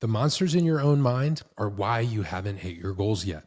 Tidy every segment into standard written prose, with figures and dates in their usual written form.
The monsters in your own mind are why you haven't hit your goals yet.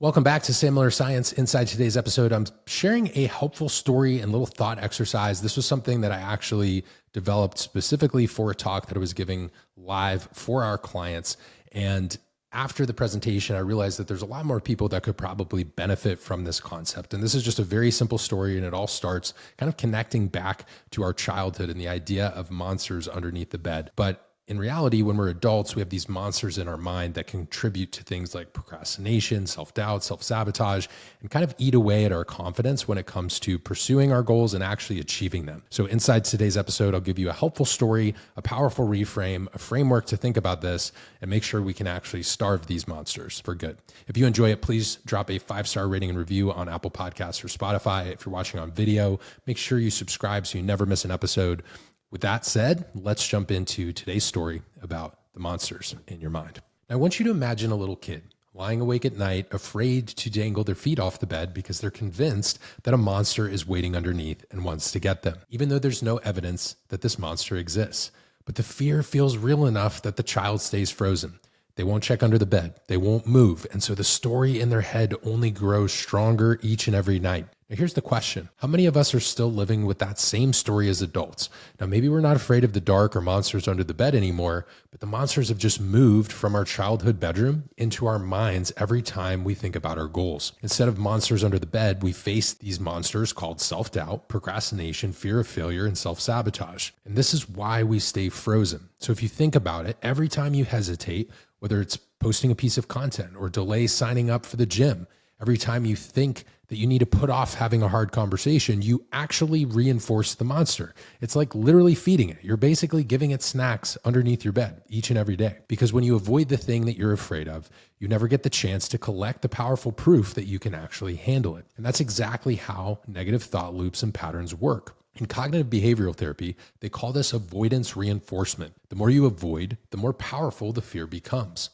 Welcome back to Similar Science. Inside today's episode, I'm sharing a helpful story and little thought exercise. This was something that I actually developed specifically for a talk that I was giving live for our clients. And after the presentation, I realized that there's a lot more people that could probably benefit from this concept. And this is just a very simple story, and it all starts kind of connecting back to our childhood and the idea of monsters underneath the bed. But in reality, when we're adults, we have these monsters in our mind that contribute to things like procrastination, self-doubt, self-sabotage, and kind of eat away at our confidence when it comes to pursuing our goals and actually achieving them. So inside today's episode, I'll give you a helpful story, a powerful reframe, a framework to think about this, and make sure we can actually starve these monsters for good. If you enjoy it, please drop a 5-star rating and review on Apple Podcasts or Spotify. If you're watching on video, make sure you subscribe so you never miss an episode. With that said, let's jump into today's story about the monsters in your mind. Now, I want you to imagine a little kid lying awake at night, afraid to dangle their feet off the bed because they're convinced that a monster is waiting underneath and wants to get them, even though there's no evidence that this monster exists. But the fear feels real enough that the child stays frozen. They won't check under the bed. They won't move. And so the story in their head only grows stronger each and every night. Now, here's the question. How many of us are still living with that same story as adults? Now, maybe we're not afraid of the dark or monsters under the bed anymore, but the monsters have just moved from our childhood bedroom into our minds every time we think about our goals. Instead of monsters under the bed, we face these monsters called self-doubt, procrastination, fear of failure, and self-sabotage. And this is why we stay frozen. So if you think about it, every time you hesitate, whether it's posting a piece of content or delay signing up for the gym, every time you think that you need to put off having a hard conversation, you actually reinforce the monster. It's like literally feeding it. You're basically giving it snacks underneath your bed each and every day. Because when you avoid the thing that you're afraid of, you never get the chance to collect the powerful proof that you can actually handle it. And that's exactly how negative thought loops and patterns work. In cognitive behavioral therapy, they call this avoidance reinforcement. The more you avoid, the more powerful the fear becomes.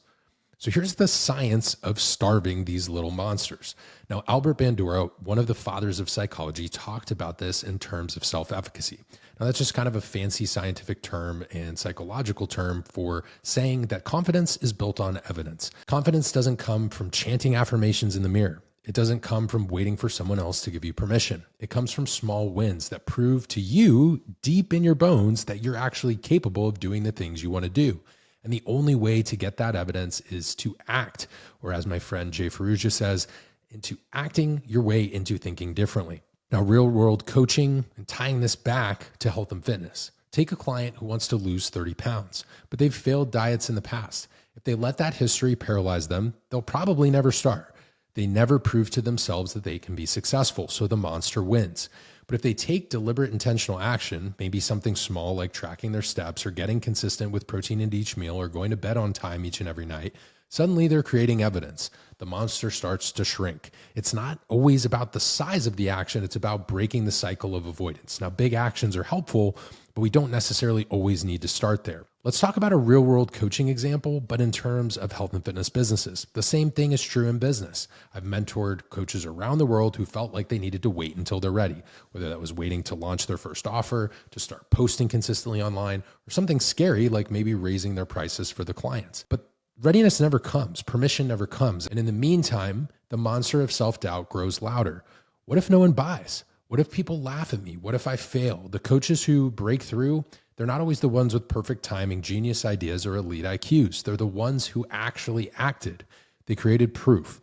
So here's the science of starving these little monsters. Now, Albert Bandura, one of the fathers of psychology, talked about this in terms of self-efficacy. Now, that's just kind of a fancy scientific term and psychological term for saying that confidence is built on evidence. Confidence doesn't come from chanting affirmations in the mirror. It doesn't come from waiting for someone else to give you permission. It comes from small wins that prove to you deep in your bones that you're actually capable of doing the things you want to do. And the only way to get that evidence is to act, or as my friend Jay Ferrugia says, into acting your way into thinking differently. Now, real world coaching and tying this back to health and fitness. Take a client who wants to lose 30 pounds, but they've failed diets in the past. If they let that history paralyze them, they'll probably never start. They never prove to themselves that they can be successful, so the monster wins. But if they take deliberate intentional action, maybe something small like tracking their steps or getting consistent with protein in each meal or going to bed on time each and every night, suddenly they're creating evidence. The monster starts to shrink. It's not always about the size of the action. It's about breaking the cycle of avoidance. Now, big actions are helpful, but we don't necessarily always need to start there. Let's talk about a real world coaching example, but in terms of health and fitness businesses. The same thing is true in business. I've mentored coaches around the world who felt like they needed to wait until they're ready, whether that was waiting to launch their first offer, to start posting consistently online, or something scary like maybe raising their prices for the clients. But readiness never comes. Permission never comes. And in the meantime, the monster of self-doubt grows louder. What if no one buys? What if people laugh at me? What if I fail? The coaches who break through, they're not always the ones with perfect timing, genius ideas, or elite IQs. They're the ones who actually acted. They created proof.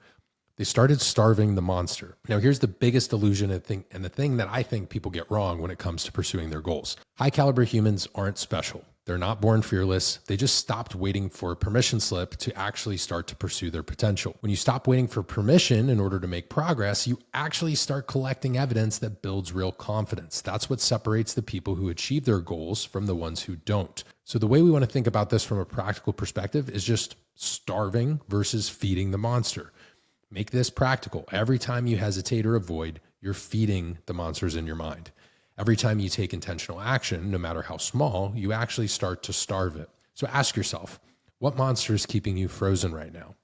They started starving the monster. Now, here's the biggest illusion and the thing that I think people get wrong when it comes to pursuing their goals. High caliber humans aren't special. They're not born fearless. They just stopped waiting for a permission slip to actually start to pursue their potential. When you stop waiting for permission in order to make progress, you actually start collecting evidence that builds real confidence. That's what separates the people who achieve their goals from the ones who don't. So the way we want to think about this from a practical perspective is just starving versus feeding the monster. Make this practical. Every time you hesitate or avoid, you're feeding the monsters in your mind. Every time you take intentional action, no matter how small, you actually start to starve it. So ask yourself, what monster is keeping you frozen right now?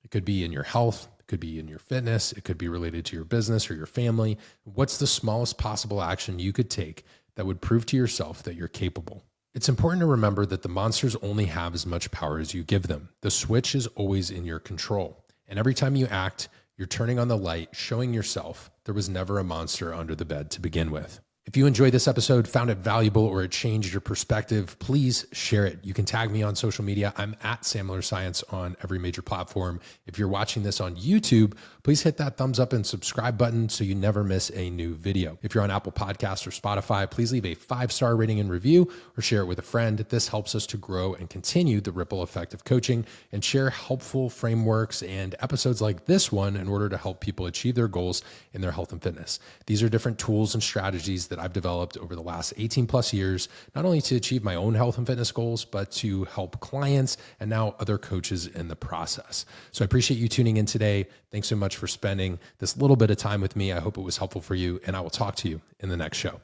It could be in your health, it could be in your fitness, it could be related to your business or your family. What's the smallest possible action you could take that would prove to yourself that you're capable? It's important to remember that the monsters only have as much power as you give them. The switch is always in your control. And every time you act, you're turning on the light, showing yourself there was never a monster under the bed to begin with. If you enjoyed this episode, found it valuable, or it changed your perspective, please share it. You can tag me on social media. I'm at Sam Miller Science on every major platform. If you're watching this on YouTube, please hit that thumbs up and subscribe button so you never miss a new video. If you're on Apple Podcasts or Spotify, please leave a 5-star rating and review or share it with a friend. This helps us to grow and continue the ripple effect of coaching and share helpful frameworks and episodes like this one in order to help people achieve their goals in their health and fitness. These are different tools and strategies that I've developed over the last 18 plus years, not only to achieve my own health and fitness goals, but to help clients and now other coaches in the process. So I appreciate you tuning in today. Thanks so much for spending this little bit of time with me. I hope it was helpful for you, and I will talk to you in the next show.